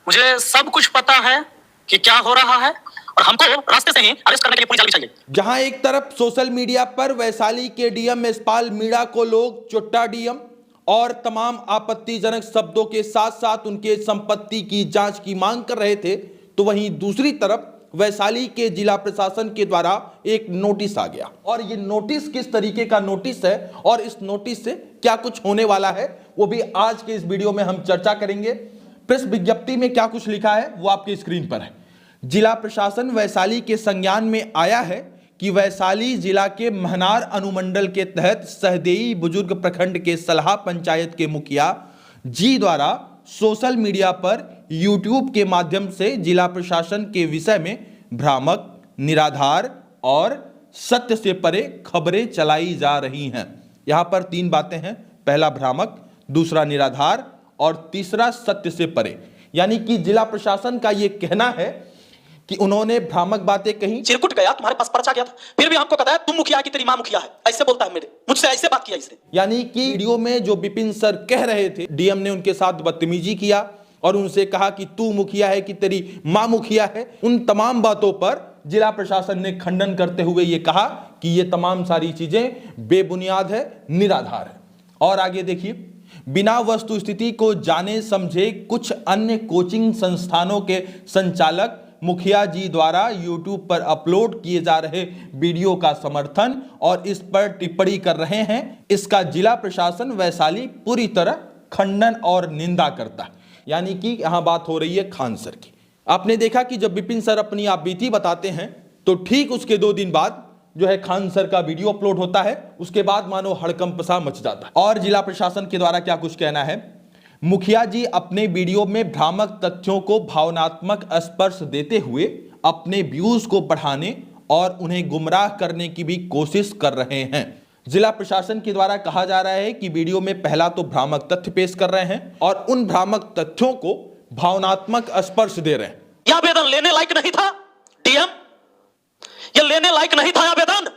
मुझे सब कुछ पता है कि क्या हो रहा है और हमको रास्ते से ही अरेस्ट करने के लिए पूरी चाल बिछाई है। जहां एक तरफ सोशल मीडिया पर वैशाली के डीएम यशपाल मीणा को लोग चुट्टा डीएम और तमाम आपत्तिजनक शब्दों के साथ साथ उनके संपत्ति की जांच की मांग कर रहे थे, तो वहीं दूसरी तरफ वैशाली के जिला प्रशासन के द्वारा एक नोटिस आ गया। और ये नोटिस किस तरीके का नोटिस है और इस नोटिस से क्या कुछ होने वाला है, वो भी आज के इस वीडियो में हम चर्चा करेंगे। प्रेस विज्ञप्ति में क्या कुछ लिखा है वो आपकी स्क्रीन पर है। जिला प्रशासन वैशाली के संज्ञान में आया है कि वैशाली जिला के महनार अनुमंडल के तहत सहदेई बुजुर्ग प्रखंड के सलाह पंचायत के मुखिया जी द्वारा सोशल मीडिया पर यूट्यूब के माध्यम से जिला प्रशासन के विषय में भ्रामक, निराधार और सत्य से परे खबरें चलाई जा रही हैं। यहां पर तीन बातें हैं, पहला भ्रामक, दूसरा निराधार और तीसरा सत्य से परे। यानी कि जिला प्रशासन का यह कहना है कि उन्होंने भ्रामक बातें कही। चिरकुट गया, तुम्हारे पास पर्चा गया था, फिर भी हमको कहता है तुम मुखिया की तेरी मां मुखिया है, ऐसे बोलता है, मेरे मुझसे ऐसे बात किया इसने। यानी कि वीडियो में जो विपिन सर कह रहे थे, डीएम ने उनके साथ बदतमीजी किया और उनसे कहा कि तू मुखिया है कि तेरी मां मुखिया है। उन तमाम बातों पर जिला प्रशासन ने खंडन करते हुए यह कहा कि ये तमाम सारी चीजें बेबुनियाद है, निराधार है। और आगे देखिए, बिना वस्तु स्थिति को जाने समझे कुछ अन्य कोचिंग संस्थानों के संचालक मुखिया जी द्वारा यूट्यूब पर अपलोड किए जा रहे वीडियो का समर्थन और इस पर टिप्पणी कर रहे हैं। इसका जिला प्रशासन वैशाली पूरी तरह खंडन और निंदा करता है। यानी कि यहां बात हो रही है खान सर की। आपने देखा कि जब विपिन सर अपनी आप बीती बताते हैं तो ठीक उसके 2 दिन बाद जो है खान सर का वीडियो अपलोड होता है। उसके बाद मानो हड़कंप सा मच जाता है। और जिला प्रशासन के द्वारा क्या कुछ कहना है, मुखिया जी अपने वीडियो में भ्रामक तथ्यों को भावनात्मक स्पर्श देते हुए अपने व्यूज को बढ़ाने और उन्हें गुमराह करने की भी कोशिश कर रहे हैं। जिला प्रशासन के द्वारा कहा जा रहा है कि वीडियो में पहला तो भ्रामक तथ्य पेश कर रहे हैं और उन भ्रामक तथ्यों को भावनात्मक स्पर्श दे रहे हैं। यह आवेदन लेने लायक नहीं था डीएम, यह लेने लायक नहीं था आवेदन।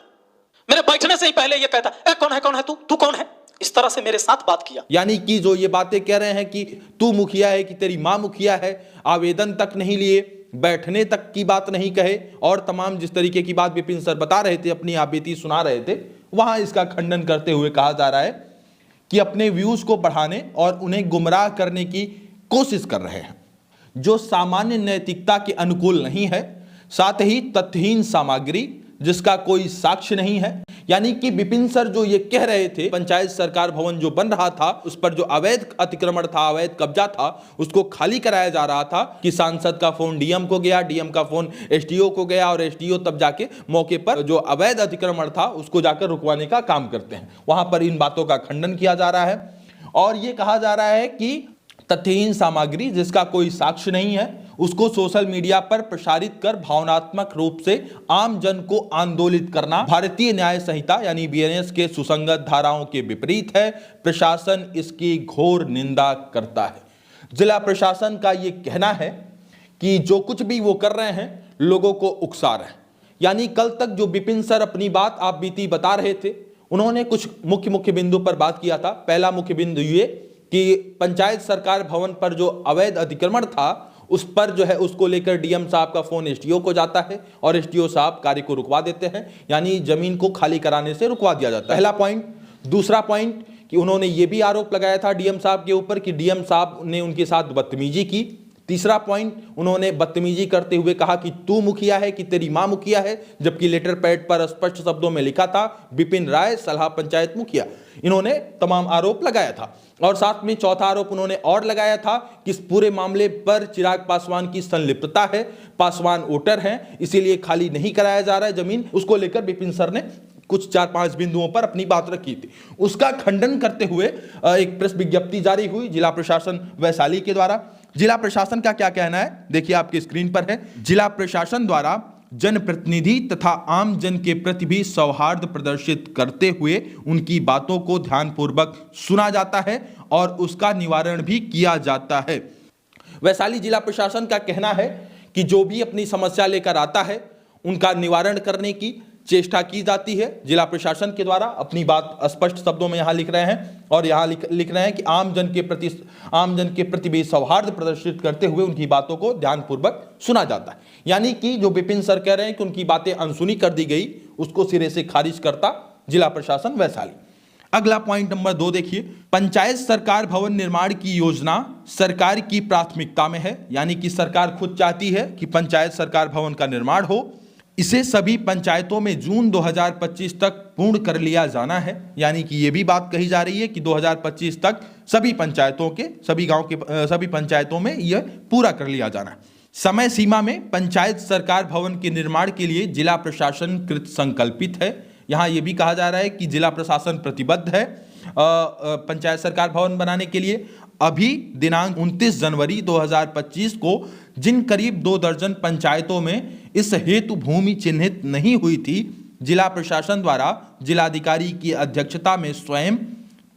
मेरे बैठने से ही पहले यह कहता है कौन है तू कौन है, इस तरह से मेरे साथ बात किया। यानी कि जो ये बातें कह रहे हैं कि तू मुखिया है कि तेरी मां मुखिया है, आवेदन तक नहीं लिए, बैठने तक की बात नहीं कहे और तमाम जिस तरीके की बात विपिन सर बता रहे थे, अपनी आपबीती सुना रहे थे, वहां इसका खंडन करते हुए कहा जा रहा है कि अपने व्यूज को बढ़ाने और उन्हें गुमराह करने की कोशिश कर रहे हैं, जो सामान्य नैतिकता के अनुकूल नहीं है। साथ ही तथ्यहीन सामग्री जिसका कोई साक्ष्य नहीं है। यानी कि विपिन सर जो ये कह रहे थे, पंचायत सरकार भवन जो बन रहा था उस पर जो अवैध अतिक्रमण था, अवैध कब्जा था, उसको खाली कराया जा रहा था कि सांसद का फोन डीएम को गया, डीएम का फोन एसडीओ को गया और एसडीओ तब जाके मौके पर जो अवैध अतिक्रमण था उसको जाकर रुकवाने का काम करते हैं। वहां पर इन बातों का खंडन किया जा रहा है और यह कहा जा रहा है कि तथ्यहीन सामग्री जिसका कोई साक्ष्य नहीं है उसको सोशल मीडिया पर प्रसारित कर भावनात्मक रूप से आम जन को आंदोलित करना भारतीय न्याय संहिता यानी बीएनएस के सुसंगत धाराओं के विपरीत है। प्रशासन इसकी घोर निंदा करता है। जिला प्रशासन का यह कहना है कि जो कुछ भी वो कर रहे हैं लोगों को उकसा रहे हैं। यानी कल तक जो विपिन सर अपनी बात आप बीती बता रहे थे, उन्होंने कुछ मुख्य बिंदु पर बात किया था। पहला मुख्य बिंदु ये कि पंचायत सरकार भवन पर जो अवैध अतिक्रमण था उस पर जो है उसको लेकर डीएम साहब का फोन एसडीओ को जाता है और एसडीओ साहब कार्य को रुकवा देते हैं, यानी जमीन को खाली कराने से रुकवा दिया जाता है। पहला पॉइंट। दूसरा पॉइंट कि उन्होंने ये भी आरोप लगाया था डीएम साहब के ऊपर कि डीएम साहब ने उनके साथ बदतमीजी की। तीसरा पॉइंट, उन्होंने बदतमीजी करते हुए कहा कि तू मुखिया है कि तेरी मां मुखिया है, जबकि लेटर पैड पर स्पष्ट शब्दों में लिखा था विपिन राय सलाह पंचायत मुखिया। इन्होंने तमाम आरोप लगाया था और साथ में चौथा आरोप उन्होंने और लगाया था कि इस पूरे मामले पर चिराग पासवान की संलिप्तता है, पासवान वोटर हैं, इसीलिए खाली नहीं कराया जा रहा है जमीन। उसको लेकर विपिन सर ने कुछ 4-5 बिंदुओं पर अपनी बात रखी थी। उसका खंडन करते हुए एक प्रेस विज्ञप्ति जारी हुई जिला प्रशासन वैशाली के द्वारा। जिला प्रशासन का क्या कहना है देखिए आपकी स्क्रीन पर है। जिला प्रशासन द्वारा जनप्रतिनिधि तथा आम जन के प्रति भी सौहार्द प्रदर्शित करते हुए उनकी बातों को ध्यानपूर्वक सुना जाता है और उसका निवारण भी किया जाता है। वैशाली जिला प्रशासन का कहना है कि जो भी अपनी समस्या लेकर आता है उनका निवारण करने की चेष्टा की जाती है जिला प्रशासन के द्वारा। अपनी बात स्पष्ट शब्दों में यहाँ लिख रहे हैं और यहाँ लिख रहे हैं कि आम जन के प्रति भी सौहार्द प्रदर्शित करते हुए उनकी बातों को ध्यानपूर्वक सुना जाता है। यानी कि जो विपिन सर कह रहे हैं कि उनकी बातें अनसुनी कर दी गई, उसको सिरे से खारिज करता जिला प्रशासन वैशाली। अगला पॉइंट नंबर 2 देखिए, पंचायत सरकार भवन निर्माण की योजना सरकार की प्राथमिकता में है। यानी कि सरकार खुद चाहती है कि पंचायत सरकार भवन का निर्माण हो। इसे सभी पंचायतों में जून 2025 तक पूर्ण कर लिया जाना है। यानी कि ये भी बात कही जा रही है कि 2025 तक सभी पंचायतों के, सभी गांव के सभी पंचायतों में यह पूरा कर लिया जाना है। समय सीमा में पंचायत सरकार भवन के निर्माण के लिए जिला प्रशासन कृत संकल्पित है। यहाँ ये भी कहा जा रहा है कि जिला प्रशासन प्रतिबद्ध है पंचायत सरकार भवन बनाने के लिए। अभी दिनांक 29 जनवरी 2025 को जिन करीब 2 दर्जन पंचायतों में इस हेतु भूमि चिन्हित नहीं हुई थी, जिला प्रशासन द्वारा जिलाधिकारी की अध्यक्षता में स्वयं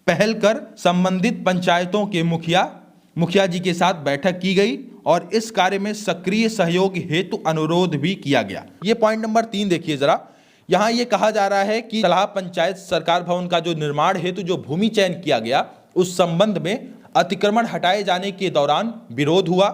पहल कर संबंधित पंचायतों के मुखिया जी के साथ बैठक की गई और इस कार्य में सक्रिय सहयोग हेतु अनुरोध भी किया गया। ये पॉइंट नंबर 3 देखिए जरा। यहाँ ये कहा जा रहा है कि सलाह पंचायत सरकार भवन का जो निर्माण हेतु जो भूमि चयन किया गया, उस संबंध में अतिक्रमण हटाए जाने के दौरान विरोध हुआ,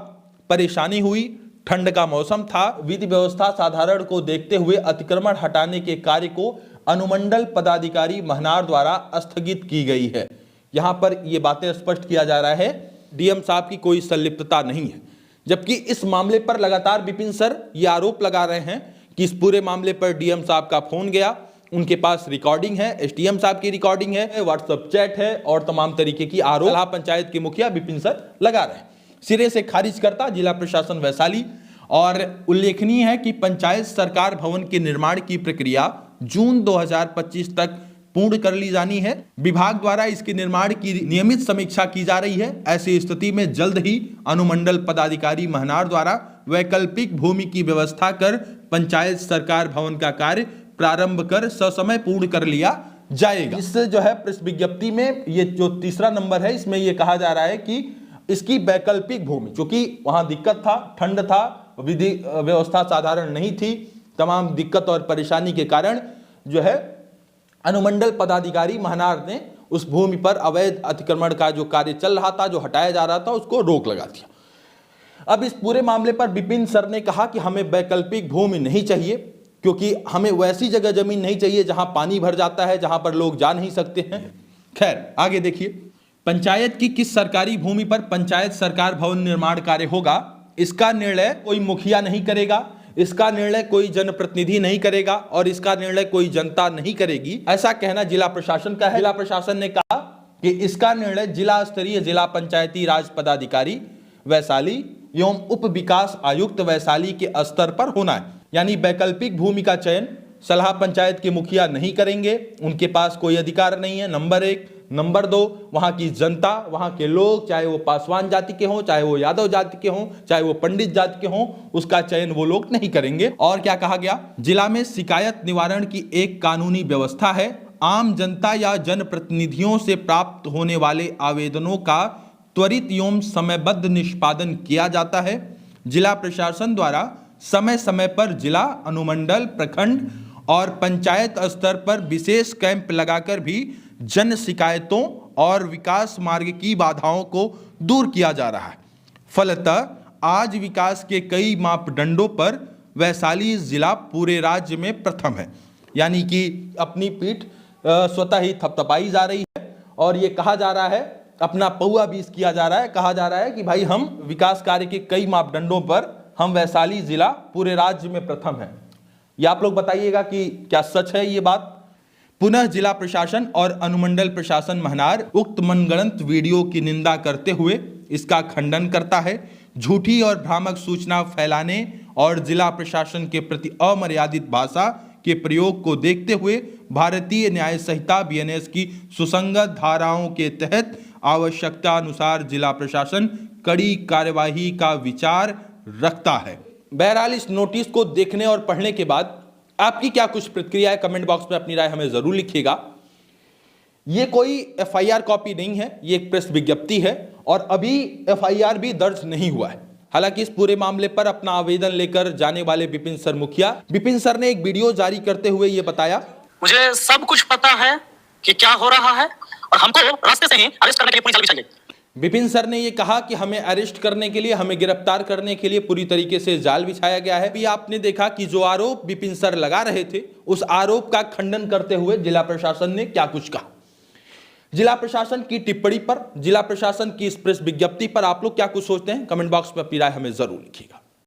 परेशानी हुई, ठंड का मौसम था। विधि व्यवस्था साधारण को देखते हुए अतिक्रमण हटाने के कार्य को अनुमंडल पदाधिकारी महनार द्वारा स्थगित की गई है। यहाँ पर यह बातें स्पष्ट किया जा रहा है डीएम साहब की कोई संलिप्तता नहीं है, जबकि इस मामले पर लगातार विपिन सर ये आरोप लगा रहे हैं कि इस पूरे मामले पर डीएम साहब का फोन गया, उनके पास रिकॉर्डिंग है, एसडीएम साहब की रिकॉर्डिंग है, व्हाट्सएप चैट है और तमाम तरीके की आरोप जिला पंचायत के मुखिया विपिन सर लगा रहे हैं। सिरे से खारिज करता जिला प्रशासन वैशाली। और उल्लेखनीय है कि पंचायत सरकार भवन के निर्माण की प्रक्रिया जून 2025 तक पूर्ण कर ली जानी है। विभाग द्वारा इसके निर्माण की नियमित समीक्षा की जा रही है। ऐसी स्थिति में जल्द ही अनुमंडल पदाधिकारी महनार द्वारा वैकल्पिक भूमि की व्यवस्था कर पंचायत सरकार भवन का कार्य प्रारंभ कर ससमय पूर्ण कर लिया जाएगा। इस जो है प्रेस विज्ञप्ति में ये जो तीसरा नंबर है, इसमें ये कहा जा रहा है कि इसकी वैकल्पिक भूमि, क्योंकि वहां दिक्कत था, ठंड था, विधि व्यवस्था साधारण नहीं थी, तमाम दिक्कत और परेशानी के कारण जो है अनुमंडल पदाधिकारी महनार ने उस भूमि पर अवैध अतिक्रमण का जो कार्य चल रहा था, जो हटाया जा रहा था, उसको रोक लगा दिया। अब इस पूरे मामले पर विपिन सर ने कहा कि हमें वैकल्पिक भूमि नहीं चाहिए, क्योंकि हमें वैसी जगह जमीन नहीं चाहिए जहां पानी भर जाता है, जहां पर लोग जा नहीं सकते हैं। खैर आगे देखिए, पंचायत की किस सरकारी भूमि पर पंचायत सरकार भवन निर्माण कार्य होगा, इसका निर्णय कोई मुखिया नहीं करेगा, इसका निर्णय कोई जनप्रतिनिधि नहीं करेगा और इसका निर्णय कोई जनता नहीं करेगी, ऐसा कहना जिला प्रशासन का है। जिला प्रशासन ने कहा कि इसका निर्णय जिला स्तरीय जिला पंचायती राज पदाधिकारी वैशाली एवं उप विकास आयुक्त वैशाली के स्तर पर होना है। यानी वैकल्पिक भूमि का चयन सलाह पंचायत के मुखिया नहीं करेंगे, उनके पास कोई अधिकार नहीं है, नंबर 1। नंबर 2, वहां की जनता, वहां के लोग, चाहे वो पासवान जाति के हों, चाहे वो यादव जाति के हों, चाहे वो पंडित जाति के हों, उसका चयन वो लोग नहीं करेंगे। और क्या कहा गया, जिला में शिकायत निवारण की एक कानूनी व्यवस्था है। आम जनता या जनप्रतिनिधियों से प्राप्त होने वाले आवेदनों का त्वरित एवं समयबद्ध निष्पादन किया जाता है। जिला प्रशासन द्वारा समय समय पर जिला, अनुमंडल, प्रखंड और पंचायत स्तर पर विशेष कैंप लगाकर भी जन शिकायतों और विकास मार्ग की बाधाओं को दूर किया जा रहा है। फलतः आज विकास के कई मापदंडों पर वैशाली जिला पूरे राज्य में प्रथम है। यानी कि अपनी पीठ स्वतः ही थपथपाई जा रही है और ये कहा जा रहा है, अपना पौआ बीस किया जा रहा है, कहा जा रहा है कि भाई हम विकास कार्य के कई मापदंडों पर हम वैशाली जिला पूरे राज्य में प्रथम है। ये आप लोग बताइएगा कि क्या सच है ये बात। पुनः जिला प्रशासन और अनुमंडल प्रशासन महनार उक्त मनगढ़ंत वीडियो की निंदा करते हुए इसका खंडन करता है। झूठी और भ्रामक सूचना फैलाने और जिला प्रशासन के प्रति अमर्यादित भाषा के प्रयोग को देखते हुए भारतीय न्याय संहिता बीएनएस की सुसंगत धाराओं के तहत आवश्यकता अनुसार जिला प्रशासन कड़ी कार्यवाही का विचार रखता है। बहरहाल इस नोटिस को देखने और पढ़ने के बाद आपकी क्या कुछ प्रतिक्रिया है, कमेंट बॉक्स में अपनी राय हमें जरूर लिखिएगा। ये कोई एफआईआर कॉपी नहीं है, ये एक प्रेस विज्ञप्ति है और अभी एफआईआर भी दर्ज नहीं हुआ है। हालांकि इस पूरे मामले पर अपना आवेदन लेकर जाने वाले विपिन सर मुखिया, विपिन सर ने एक वीडियो जारी करते हुए ये बताया, मुझे सब कुछ पता है कि क्या हो रहा है और हमको रास्ते से ही अरेस्ट करने के लिए पूरी चाल बिछाई गई। विपिन सर ने ये कहा कि हमें अरेस्ट करने के लिए, हमें गिरफ्तार करने के लिए पूरी तरीके से जाल बिछाया गया है। अभी आपने देखा कि जो आरोप विपिन सर लगा रहे थे, उस आरोप का खंडन करते हुए जिला प्रशासन ने क्या कुछ कहा। जिला प्रशासन की टिप्पणी पर, जिला प्रशासन की इस प्रेस विज्ञप्ति पर आप लोग क्या कुछ सोचते हैं? कमेंट बॉक्स में अपनी राय हमें जरूर लिखिएगा।